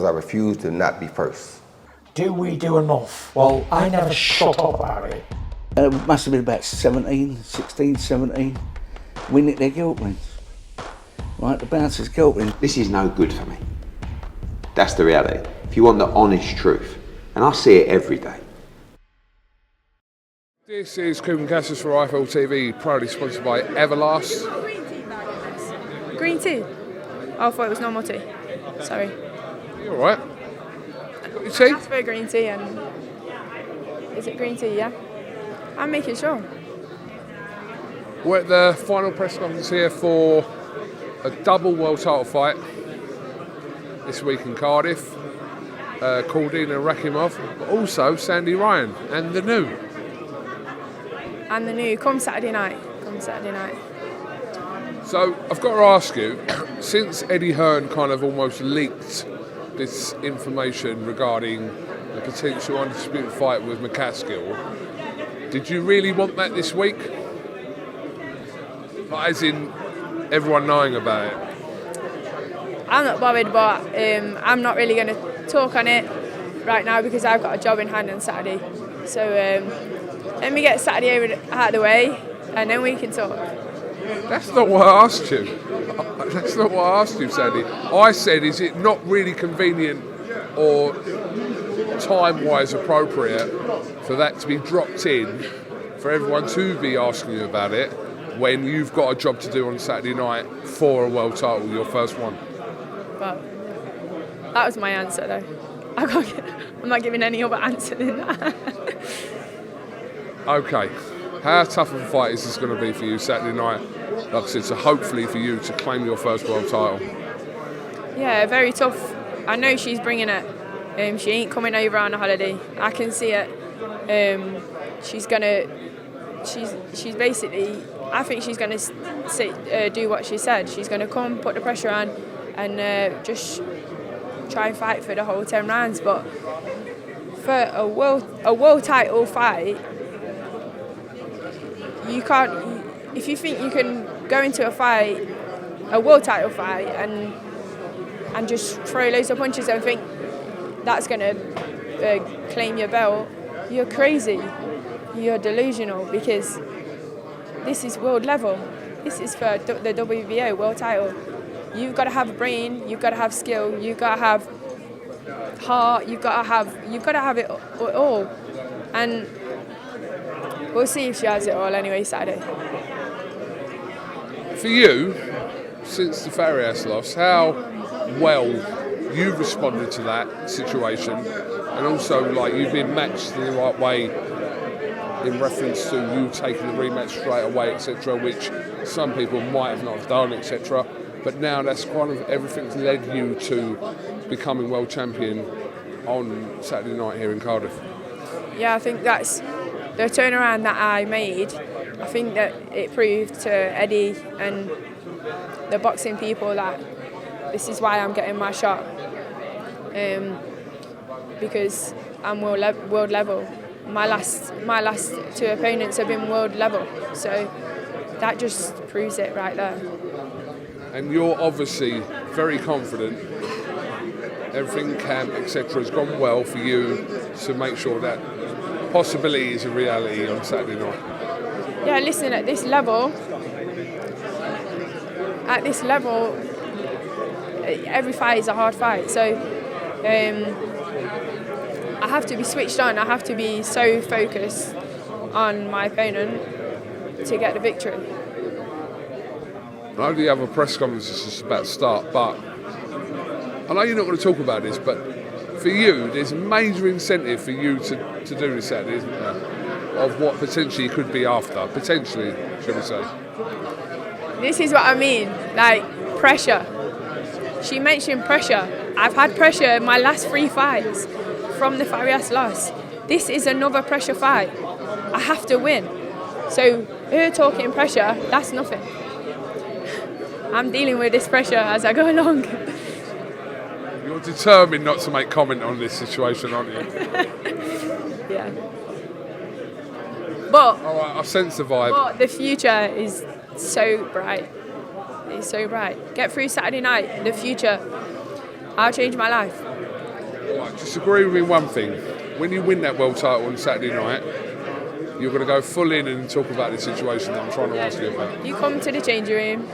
I refuse to not be first. Do we do enough? Well, I never shut up about it. It must have been about 17. We nicked their guilt rings. Right, the bouncer's guilt ring. This is no good for me. That's the reality. If you want the honest truth, and I see it every day. This is KUGAN CASSIUS for IFL TV, proudly sponsored by Everlast. Green tea? Oh, I thought it was normal tea. Sorry. You alright? Got your tea? Ask for a green tea and... Is it green tea, yeah? I'm making sure. We're at the final press conference here for a double world title fight this week in Cardiff. Claudine and Rakimov, but also Sandy Ryan and the new. And the new, come Saturday night. So I've got to ask you, since Eddie Hearn kind of almost leaked this information regarding the potential undisputed fight with McCaskill, did you really want that this week? Like, as in everyone knowing about it? I'm not bothered, but I'm not really going to talk on it right now because I've got a job in hand on Saturday. So let me get Saturday out of the way and then we can talk. That's not what I asked you. That's not what I asked you, Sandy. I said, is it not really convenient or time-wise appropriate for that to be dropped in for everyone to be asking you about it when you've got a job to do on Saturday night for a world title, your first one? Well, that was my answer, though. I'm not giving any other answer than that. Okay. How tough of a fight is this going to be for you Saturday night? Like I said, so hopefully for you to claim your first world title. Yeah, very tough. I know she's bringing it. She ain't coming over on a holiday. I can see it. She's basically, I think she's gonna do what she said. She's gonna come, put the pressure on, and just try and fight for the whole 10 rounds. But for a world title fight, you can't. If you think you can go into a world title fight, and just throw loads of punches and think that's going to claim your belt, you're crazy. You're delusional, because this is world level. This is for the WBO world title. You've got to have a brain. You've got to have skill. You've got to have heart. You've got to have it all. And we'll see if she has it all anyway Saturday. For you, since the Farias loss, how well you've responded to that situation, and also like you've been matched in the right way in reference to you taking the rematch straight away, etc., which some people might have not done, etc. But now that's kind of everything's led you to becoming world champion on Saturday night here in Cardiff. Yeah, I think that's the turnaround that I made. I think that it proved to Eddie and the boxing people that this is why I'm getting my shot, because I'm world level. My last two opponents have been world level, so that just proves it right there. And you're obviously very confident. Everything camp, etc., has gone well for you to make sure that possibility is a reality on Saturday night. Yeah, listen, at this level, every fight is a hard fight. So I have to be switched on. I have to be so focused on my opponent to get the victory. I know the other press conference is just about to start, but I know you're not going to talk about this, but for you, there's a major incentive for you to do this Saturday, isn't there? Of what potentially could be after. Potentially, should we say. This is what I mean, like pressure. She mentioned pressure. I've had pressure in my last 3 fights from the Farias loss. This is another pressure fight. I have to win. So her talking pressure, that's nothing. I'm dealing with this pressure as I go along. You're determined not to make comment on this situation, aren't you? Yeah. But all right, I sense the vibe. But the future is so bright. It's so bright. Get through Saturday night. The future, I'll change my life. just agree with me one thing. When you win that world title on Saturday night, you're going to go full in and talk about the situation that I'm trying to ask you about. You come to the changing room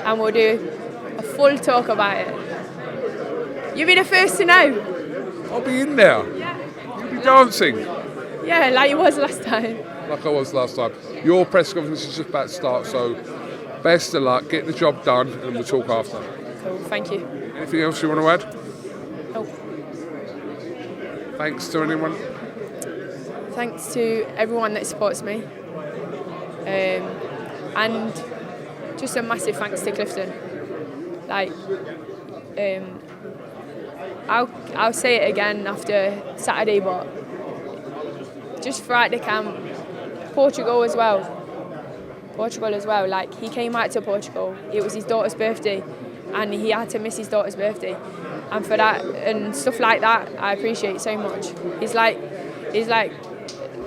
and we'll do a full talk about it. You'll be the first to know. I'll be in there. You'll be dancing Yeah, like you was last time. like I was last time. Your press conference is just about to start, so best of luck. Get the job done, and we'll talk after. Cool, thank you. Anything else you want to add? Oh, Thanks to anyone. thanks to everyone that supports me. And just a massive thanks to Clifton. Like, I'll say it again after Saturday, but just throughout the camp, Portugal as well. Like, he came out to Portugal. It was his daughter's birthday, and he had to miss his daughter's birthday. And for that and stuff like that, I appreciate so much. He's like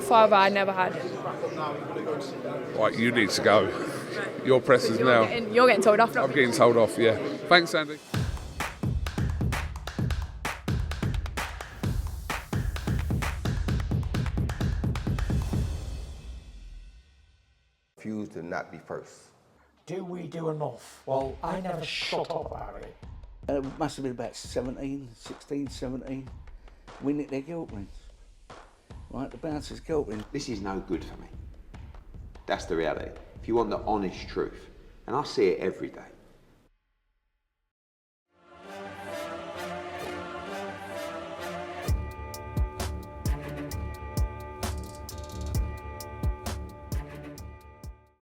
father I never had. Right, you need to go. Your press is now. You're getting told off. I'm getting told off, yeah. Thanks, Andy. Refuse to not be first. Do we do enough? Well, I never shut up about it. It must have been about 17, 16, 17. We nicked their guilt rings. Right, the bouncers' guilt rings. This is no good for me. That's the reality. If you want the honest truth, and I see it every day,